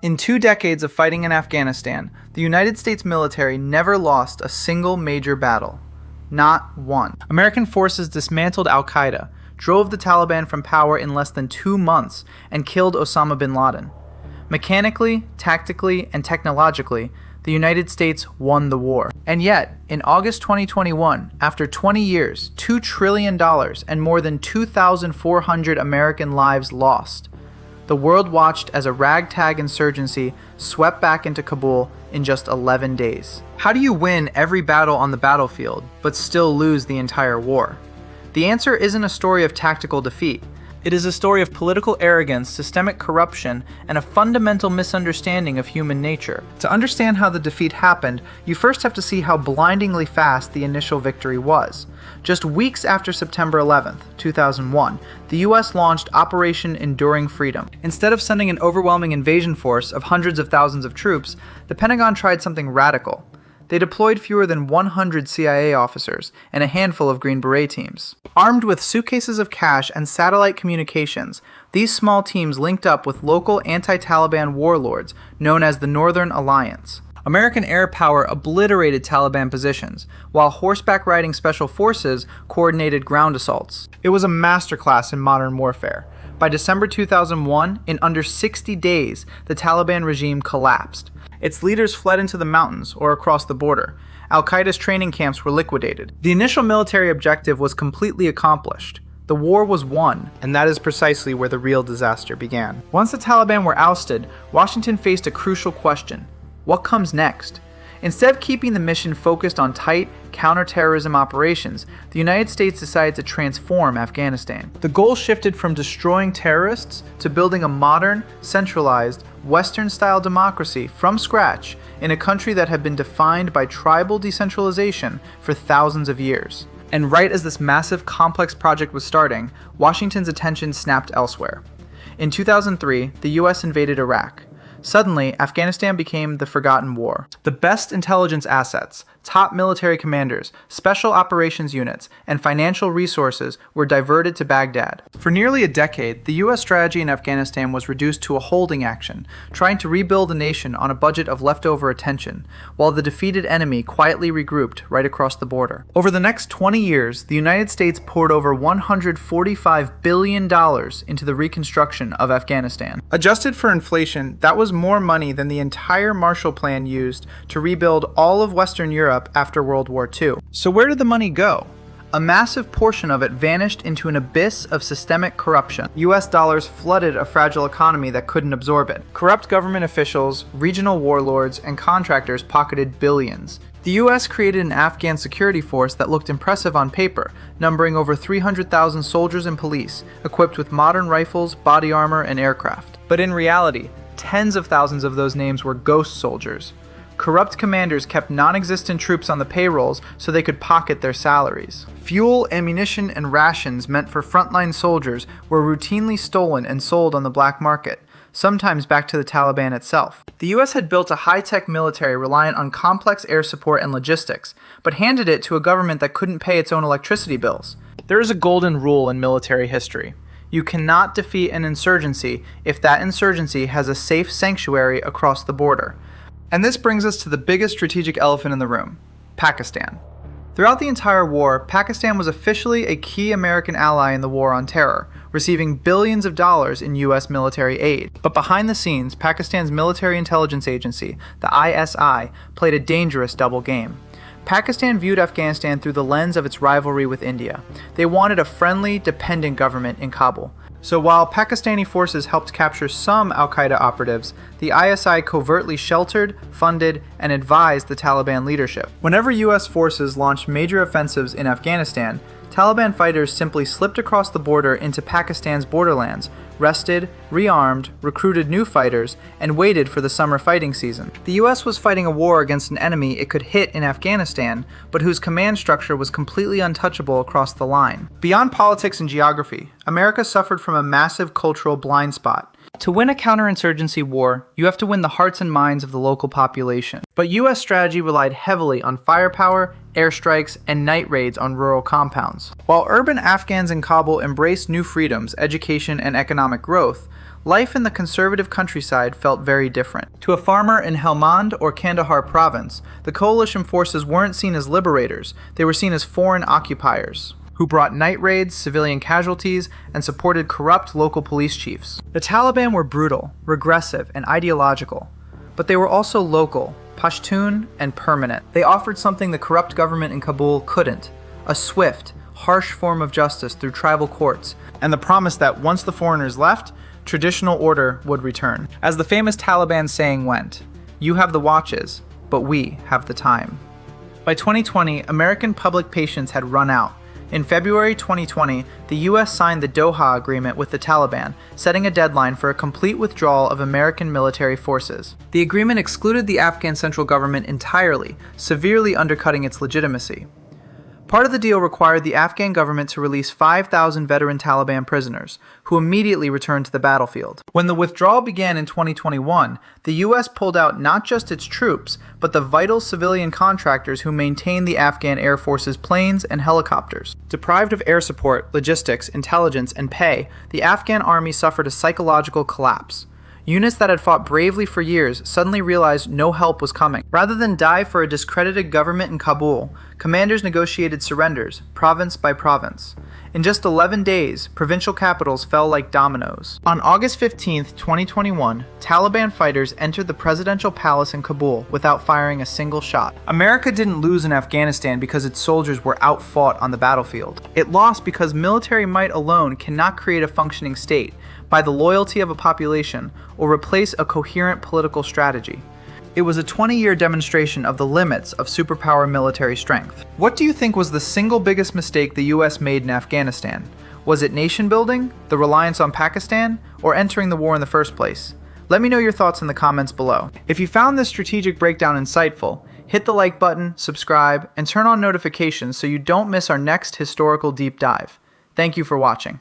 In 2 decades of fighting in Afghanistan, the United States military never lost a single major battle. Not one. American forces dismantled Al-Qaeda, drove the Taliban from power in less than 2 months, and killed Osama bin Laden. Mechanically, tactically, and technologically, the United States won the war. And yet, in August 2021, after 20 years, $2 trillion, and more than 2,400 American lives lost, the world watched as a ragtag insurgency swept back into Kabul in just 11 days. How do you win every battle on the battlefield, but still lose the entire war? The answer isn't a story of tactical defeat. It is a story of political arrogance, systemic corruption, and a fundamental misunderstanding of human nature. To understand how the defeat happened, you first have to see how blindingly fast the initial victory was. Just weeks after September 11th, 2001, the US launched Operation Enduring Freedom. Instead of sending an overwhelming invasion force of hundreds of thousands of troops, the Pentagon tried something radical. They deployed fewer than 100 CIA officers and a handful of Green Beret teams. Armed with suitcases of cash and satellite communications, these small teams linked up with local anti-Taliban warlords known as the Northern Alliance. American air power obliterated Taliban positions, while horseback riding special forces coordinated ground assaults. It was a masterclass in modern warfare. By December 2001, in under 60 days, the Taliban regime collapsed. Its leaders fled into the mountains or across the border. Al-Qaeda's training camps were liquidated. The initial military objective was completely accomplished. The war was won, and that is precisely where the real disaster began. Once the Taliban were ousted, Washington faced a crucial question. What comes next? Instead of keeping the mission focused on tight, counterterrorism operations, the United States decided to transform Afghanistan. The goal shifted from destroying terrorists to building a modern, centralized, Western-style democracy from scratch in a country that had been defined by tribal decentralization for thousands of years. And right as this massive, complex project was starting, Washington's attention snapped elsewhere. In 2003, the US invaded Iraq. Suddenly, Afghanistan became the forgotten war. The best intelligence assets, top military commanders, special operations units, and financial resources were diverted to Baghdad. For nearly a decade, the US strategy in Afghanistan was reduced to a holding action, trying to rebuild the nation on a budget of leftover attention, while the defeated enemy quietly regrouped right across the border. Over the next 20 years, the United States poured over $145 billion into the reconstruction of Afghanistan. Adjusted for inflation, that was more money than the entire Marshall Plan used to rebuild all of Western Europe after World War II. So where did the money go? A massive portion of it vanished into an abyss of systemic corruption. US dollars flooded a fragile economy that couldn't absorb it. Corrupt government officials, regional warlords, and contractors pocketed billions. The US created an Afghan security force that looked impressive on paper, numbering over 300,000 soldiers and police, equipped with modern rifles, body armor, and aircraft. But in reality, tens of thousands of those names were ghost soldiers. Corrupt commanders kept non-existent troops on the payrolls so they could pocket their salaries. Fuel, ammunition, and rations meant for frontline soldiers were routinely stolen and sold on the black market, sometimes back to the Taliban itself. The US had built a high-tech military reliant on complex air support and logistics, but handed it to a government that couldn't pay its own electricity bills. There is a golden rule in military history. You cannot defeat an insurgency if that insurgency has a safe sanctuary across the border. And this brings us to the biggest strategic elephant in the room, Pakistan. Throughout the entire war, Pakistan was officially a key American ally in the war on terror, receiving billions of dollars in US military aid. But behind the scenes, Pakistan's military intelligence agency, the ISI, played a dangerous double game. Pakistan viewed Afghanistan through the lens of its rivalry with India. They wanted a friendly, dependent government in Kabul. So while Pakistani forces helped capture some Al-Qaeda operatives, the ISI covertly sheltered, funded, and advised the Taliban leadership. Whenever US forces launched major offensives in Afghanistan, Taliban fighters simply slipped across the border into Pakistan's borderlands, rested, rearmed, recruited new fighters, and waited for the summer fighting season. The US was fighting a war against an enemy it could hit in Afghanistan, but whose command structure was completely untouchable across the line. Beyond politics and geography, America suffered from a massive cultural blind spot. To win a counterinsurgency war, you have to win the hearts and minds of the local population. But US strategy relied heavily on firepower, airstrikes, and night raids on rural compounds. While urban Afghans in Kabul embraced new freedoms, education, and economic growth, life in the conservative countryside felt very different. To a farmer in Helmand or Kandahar province, the coalition forces weren't seen as liberators, they were seen as foreign occupiers, who brought night raids, civilian casualties, and supported corrupt local police chiefs. The Taliban were brutal, regressive, and ideological, but they were also local, Pashtun, and permanent. They offered something the corrupt government in Kabul couldn't: a swift, harsh form of justice through tribal courts, and the promise that once the foreigners left, traditional order would return. As the famous Taliban saying went, "You have the watches, but we have the time." By 2020, American public patience had run out. In February 2020, the US signed the Doha Agreement with the Taliban, setting a deadline for a complete withdrawal of American military forces. The agreement excluded the Afghan central government entirely, severely undercutting its legitimacy. Part of the deal required the Afghan government to release 5,000 veteran Taliban prisoners, who immediately returned to the battlefield. When the withdrawal began in 2021, the US pulled out not just its troops, but the vital civilian contractors who maintained the Afghan Air Force's planes and helicopters. Deprived of air support, logistics, intelligence, and pay, the Afghan army suffered a psychological collapse. Units that had fought bravely for years suddenly realized no help was coming. Rather than die for a discredited government in Kabul, commanders negotiated surrenders, province by province. In just 11 days, provincial capitals fell like dominoes. On August 15, 2021, Taliban fighters entered the presidential palace in Kabul without firing a single shot. America didn't lose in Afghanistan because its soldiers were outfought on the battlefield. It lost because military might alone cannot create a functioning state, by the loyalty of a population, or replace a coherent political strategy. It was a 20-year demonstration of the limits of superpower military strength. What do you think was the single biggest mistake the US made in Afghanistan? Was it nation building, the reliance on Pakistan, or entering the war in the first place? Let me know your thoughts in the comments below. If you found this strategic breakdown insightful, hit the like button, subscribe, and turn on notifications so you don't miss our next historical deep dive. Thank you for watching.